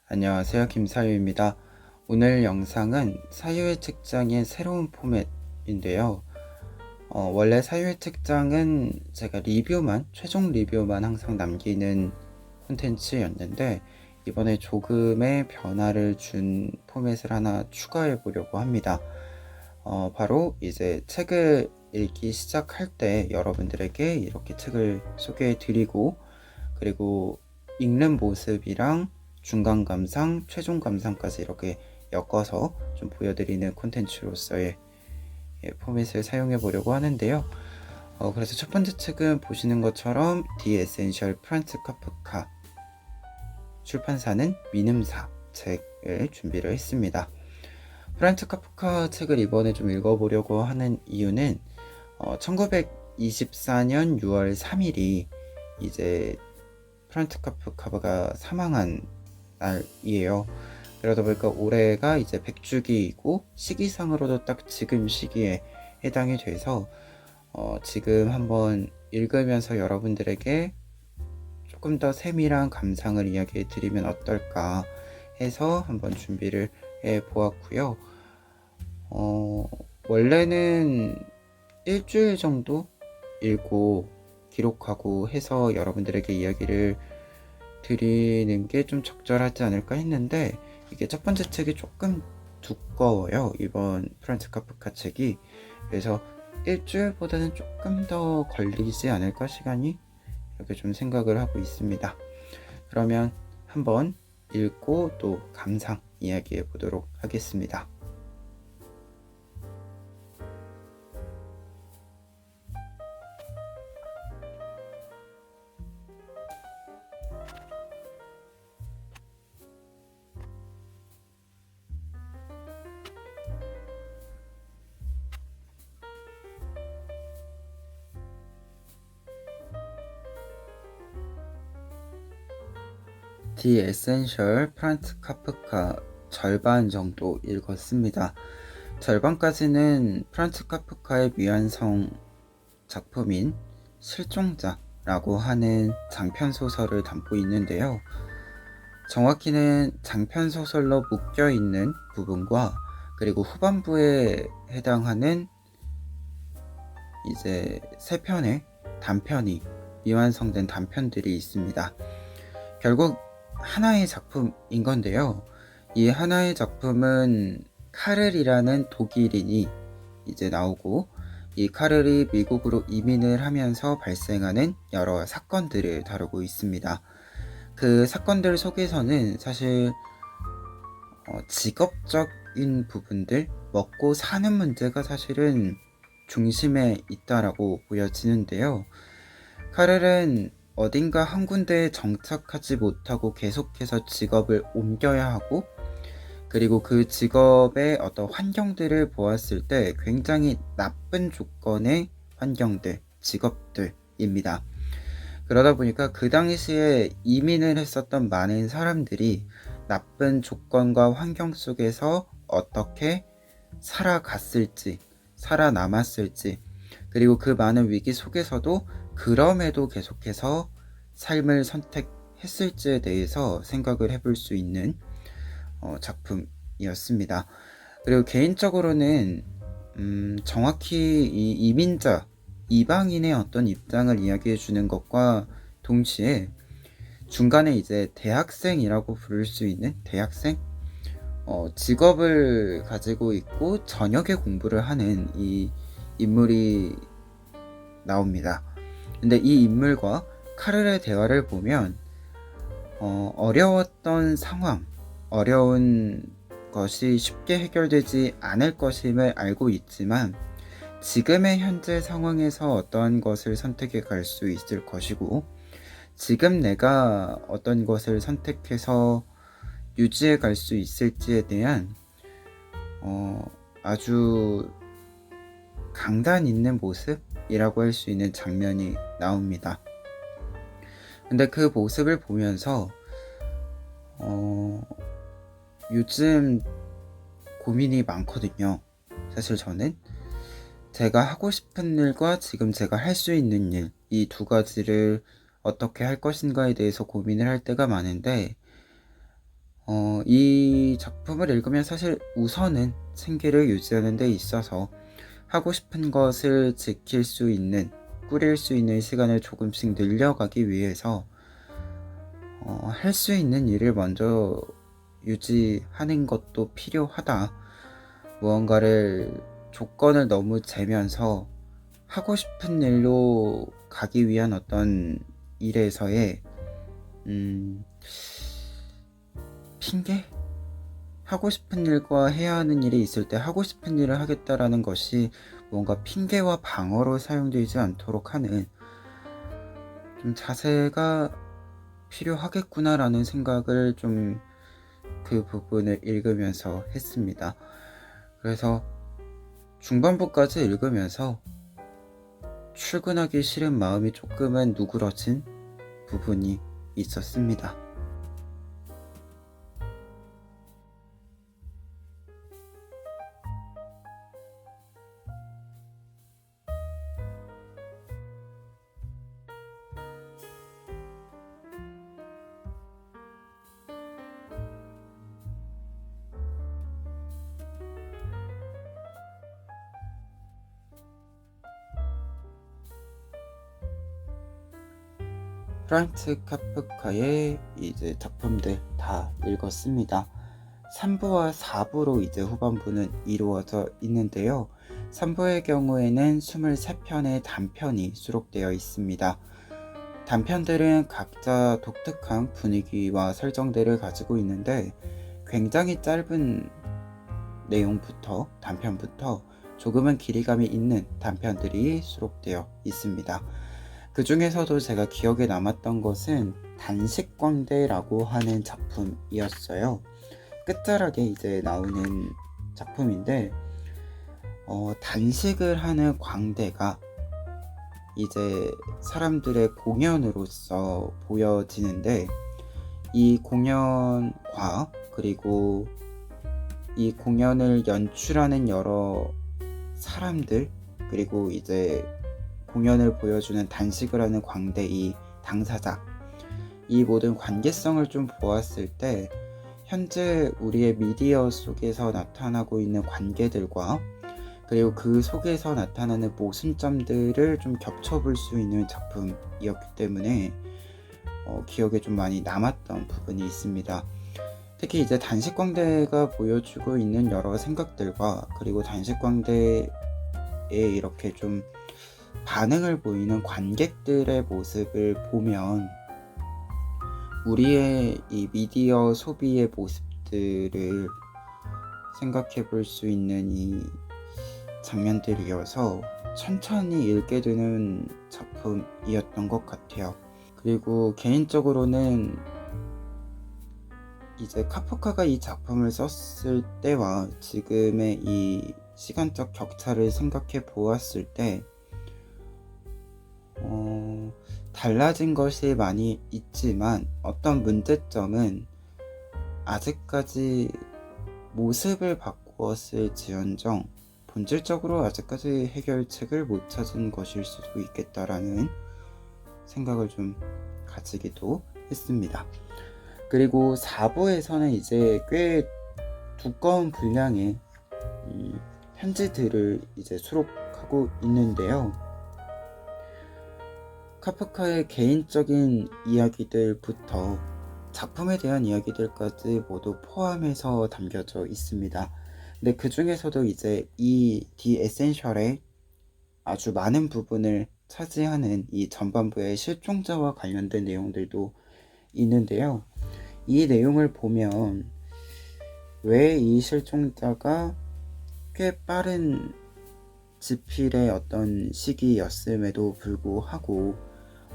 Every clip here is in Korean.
안녕하세요. 김사유입니다. 오늘 영상은 사유의 책장의 새로운 포맷인데요. 원래 사유의 책장은 제가 최종 리뷰만 항상 남기는 콘텐츠였는데 이번에 조금의 변화를 준 포맷을 하나 추가해 보려고 합니다. 바로 이제 책을 읽기 시작할 때 여러분들에게 이렇게 책을 소개해 드리고, 그리고 읽는 모습이랑 중간 감상, 최종 감상까지 이렇게 엮어서 좀 보여드리는 콘텐츠로서의 포맷을 사용해 보려고 하는데요. 그래서 첫 번째 책은 보시는 것처럼 디 에센셜 프란츠 카프카, 출판사는 미음사 책을 준비를 했습니다. 프란츠 카프카 책을 이번에 좀 읽어보려고 하는 이유는 1924년 6월 3일이 이제 프란츠 카프카가 사망한 날이에요. 그러다 보니까 올해가 이제 100주기이고 시기상으로도 딱 지금 시기에 해당이 돼서 지금 한번 읽으면서 여러분들에게 조금 더 세밀한 감상을 이야기해 드리면 어떨까 해서 한번 준비를 해 보았고요. 원래는 일주일 정도 읽고 기록하고 해서 여러분들에게 이야기를 드리는 게 좀 적절하지 않을까 했는데, 이게 첫 번째 책이 조금 두꺼워요, 이번 프란츠 카프카 책이. 그래서 일주일보다는 조금 더 걸리지 않을까, 시간이, 이렇게 좀 생각을 하고 있습니다. 그러면 한번 읽고 또 감상 이야기해 보도록 하겠습니다. 디 에센셜 프란츠 카프카 절반 정도 읽었습니다. 절반까지는 프란츠 카프카의 미완성 작품인 실종자라고 하는 장편소설을 담고 있는데요. 정확히는 장편소설로 묶여있는 부분과, 그리고 후반부에 해당하는 이제 3편의 단편이, 미완성된 단편들이 있습니다. 결국 하나의 작품인 건데요. 이 하나의 작품은 카를이라는 독일인이 이제 나오고, 이 카를이 미국으로 이민을 하면서 발생하는 여러 사건들을 다루고 있습니다. 그 사건들 속에서는 사실 직업적인 부분들, 먹고 사는 문제가 사실은 중심에 있다라고 보여지는데요. 카를은 어딘가 한 군데에 정착하지 못하고 계속해서 직업을 옮겨야 하고, 그리고 그 직업의 어떤 환경들을 보았을 때 굉장히 나쁜 조건의 환경들, 직업들입니다. 그러다 보니까 그 당시에 이민을 했었던 많은 사람들이 나쁜 조건과 환경 속에서 어떻게 살아갔을지, 살아남았을지, 그리고 그 많은 위기 속에서도 그럼에도 계속해서 삶을 선택했을지에 대해서 생각을 해볼 수 있는 작품이었습니다. 그리고 개인적으로는 정확히 이 이민자, 이방인의 어떤 입장을 이야기해 주는 것과 동시에 중간에 이제 대학생이라고 부를 수 있는 대학생, 직업을 가지고 있고 저녁에 공부를 하는 이 인물이 나옵니다. 근데 이 인물과 카를의 대화를 보면 어려웠던 상황, 어려운 것이 쉽게 해결되지 않을 것임을 알고 있지만 지금의 현재 상황에서 어떠한 것을 선택해 갈 수 있을 것이고, 지금 내가 어떤 것을 선택해서 유지해 갈 수 있을지에 대한 아주 강단 있는 모습이라고 할 수 있는 장면이 나옵니다. 근데 그 모습을 보면서 요즘 고민이 많거든요. 사실 저는 제가 하고 싶은 일과 지금 제가 할 수 있는 일, 이 두 가지를 어떻게 할 것인가에 대해서 고민을 할 때가 많은데, 이 작품을 읽으면 사실 우선은 생계를 유지하는 데 있어서 하고 싶은 것을 지킬 수 있는, 꾸릴 수 있는 시간을 조금씩 늘려가기 위해서 할 수 있는 일을 먼저 유지하는 것도 필요하다. 무언가를 조건을 너무 재면서 하고 싶은 일로 가기 위한 어떤 일에서의 핑계? 하고 싶은 일과 해야 하는 일이 있을 때 하고 싶은 일을 하겠다라는 것이 뭔가 핑계와 방어로 사용되지 않도록 하는 좀 자세가 필요하겠구나라는 생각을 좀 그 부분을 읽으면서 했습니다. 그래서 중반부까지 읽으면서 출근하기 싫은 마음이 조금은 누그러진 부분이 있었습니다. 프란츠 카프카의 이제 작품들 다 읽었습니다. 3부와 4부로 이제 후반부는 이루어져 있는데요. 3부의 경우에는 23편의 단편이 수록되어 있습니다. 단편들은 각자 독특한 분위기와 설정들을 가지고 있는데 굉장히 짧은 내용부터 단편부터 조금은 길이감이 있는 단편들이 수록되어 있습니다. 그 중에서도 제가 기억에 남았던 것은 단식광대라고 하는 작품이었어요. 끝자락에 이제 나오는 작품인데 단식을 하는 광대가 이제 사람들의 공연으로서 보여지는데 이 공연과 그리고 이 공연을 연출하는 여러 사람들 그리고 이제 공연을 보여주는 단식을 하는 광대 이 당사자 이 모든 관계성을 좀 보았을 때 현재 우리의 미디어 속에서 나타나고 있는 관계들과 그리고 그 속에서 나타나는 모순점들을 좀 겹쳐볼 수 있는 작품이었기 때문에 기억에 좀 많이 남았던 부분이 있습니다. 특히 이제 단식광대가 보여주고 있는 여러 생각들과 그리고 단식광대에 이렇게 좀 반응을 보이는 관객들의 모습을 보면 우리의 이 미디어 소비의 모습들을 생각해 볼 수 있는 이 장면들이어서 천천히 읽게 되는 작품이었던 것 같아요. 그리고 개인적으로는 이제 카프카가 이 작품을 썼을 때와 지금의 이 시간적 격차를 생각해 보았을 때 달라진 것이 많이 있지만 어떤 문제점은 아직까지 모습을 바꾸었을지언정 본질적으로 아직까지 해결책을 못 찾은 것일 수도 있겠다라는 생각을 좀 가지기도 했습니다. 그리고 4부에서는 이제 꽤 두꺼운 분량의 편지들을 이제 수록하고 있는데요. 카프카의 개인적인 이야기들부터 작품에 대한 이야기들까지 모두 포함해서 담겨져 있습니다. 근데 그 중에서도 이제 이 디 에센셜의 아주 많은 부분을 차지하는 이 전반부의 실종자와 관련된 내용들도 있는데요. 이 내용을 보면 왜 이 실종자가 꽤 빠른 집필의 어떤 시기였음에도 불구하고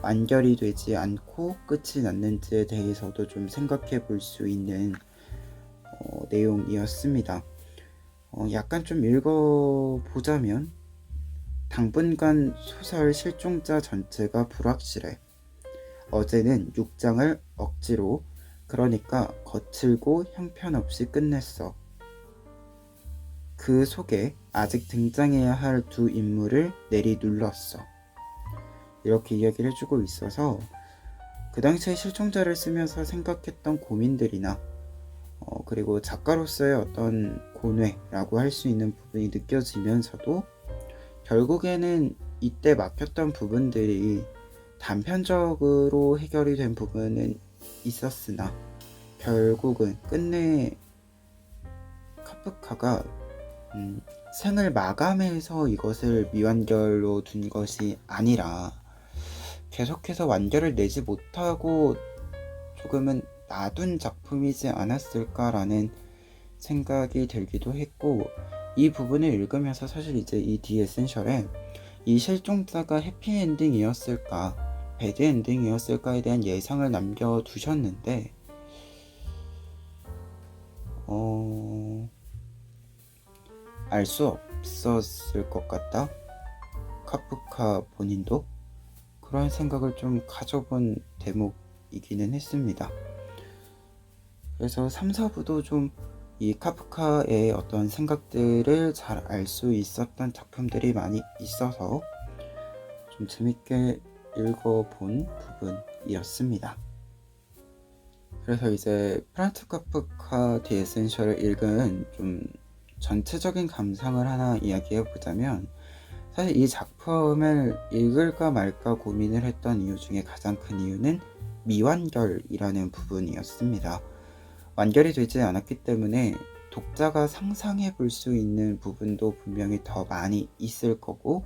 완결이 되지 않고 끝이 났는지에 대해서도 좀 생각해 볼 수 있는 내용이었습니다. 약간 좀 읽어보자면 당분간 소설 실종자 전체가 불확실해. 어제는 6장을 억지로 그러니까 거칠고 형편없이 끝냈어. 그 속에 아직 등장해야 할 두 인물을 내리눌렀어. 이렇게 이야기를 해주고 있어서 그 당시에 실종자를 쓰면서 생각했던 고민들이나 그리고 작가로서의 어떤 고뇌라고 할 수 있는 부분이 느껴지면서도 결국에는 이때 막혔던 부분들이 단편적으로 해결이 된 부분은 있었으나 결국은 끝내 카프카가 생을 마감해서 이것을 미완결로 둔 것이 아니라 계속해서 완결을 내지 못하고 조금은 놔둔 작품이지 않았을까라는 생각이 들기도 했고, 이 부분을 읽으면서 사실 이제 이 디 에센셜에 이 실종자가 해피엔딩이었을까 배드엔딩이었을까에 대한 예상을 남겨두셨는데 알 수 없었을 것 같다. 카프카 본인도 그런 생각을 좀 가져본 대목이기는 했습니다. 그래서 3, 4부도 좀 이 카프카의 어떤 생각들을 잘 알 수 있었던 작품들이 많이 있어서 좀 재밌게 읽어본 부분이었습니다. 그래서 이제 프란츠 카프카 디 에센셜을 읽은 좀 전체적인 감상을 하나 이야기해 보자면, 사실 이 작품을 읽을까 말까 고민을 했던 이유 중에 가장 큰 이유는 미완결이라는 부분이었습니다. 완결이 되지 않았기 때문에 독자가 상상해 볼 수 있는 부분도 분명히 더 많이 있을 거고,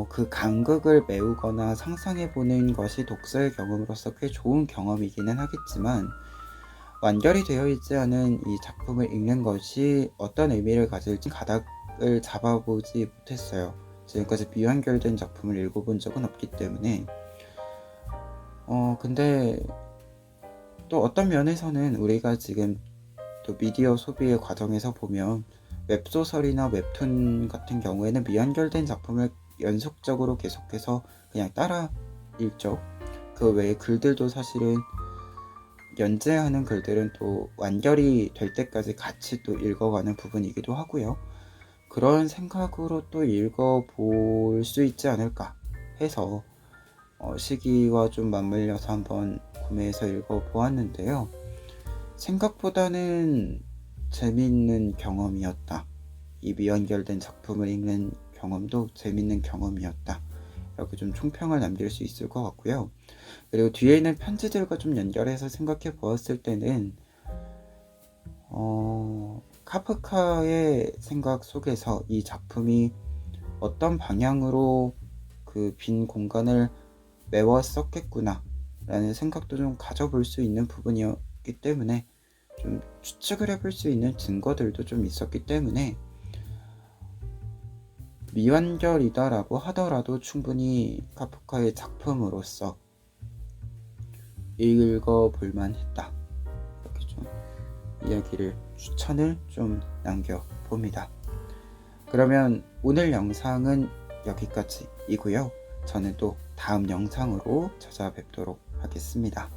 그 간극을 메우거나 상상해 보는 것이 독서의 경험으로서 꽤 좋은 경험이기는 하겠지만, 완결이 되어 있지 않은 이 작품을 읽는 것이 어떤 의미를 가질지 가닥을 잡아보지 못했어요. 지금까지 미완결된 작품을 읽어본 적은 없기 때문에. 근데 또 어떤 면에서는 우리가 지금 또 미디어 소비의 과정에서 보면 웹소설이나 웹툰 같은 경우에는 미완결된 작품을 연속적으로 계속해서 그냥 따라 읽죠. 그 외에 글들도 사실은 연재하는 글들은 또 완결이 될 때까지 같이 또 읽어가는 부분이기도 하고요. 그런 생각으로 또 읽어볼 수 있지 않을까 해서 시기와 좀 맞물려서 한번 구매해서 읽어보았는데요. 생각보다는 재밌는 경험이었다. 이 미완결된 작품을 읽는 경험도 재밌는 경험이었다. 이렇게 좀 총평을 남길 수 있을 것 같고요. 그리고 뒤에 있는 편지들과 좀 연결해서 생각해 보았을 때는 카프카의 생각 속에서 이 작품이 어떤 방향으로 그 빈 공간을 메웠었겠구나 라는 생각도 좀 가져볼 수 있는 부분이었기 때문에, 좀 추측을 해볼 수 있는 증거들도 좀 있었기 때문에 미완결이다 라고 하더라도 충분히 카프카의 작품으로서 읽어볼만 했다. 이렇게 좀 이야기를, 추천을 좀 남겨봅니다. 그러면 오늘 영상은 여기까지이고요. 저는 또 다음 영상으로 찾아뵙도록 하겠습니다.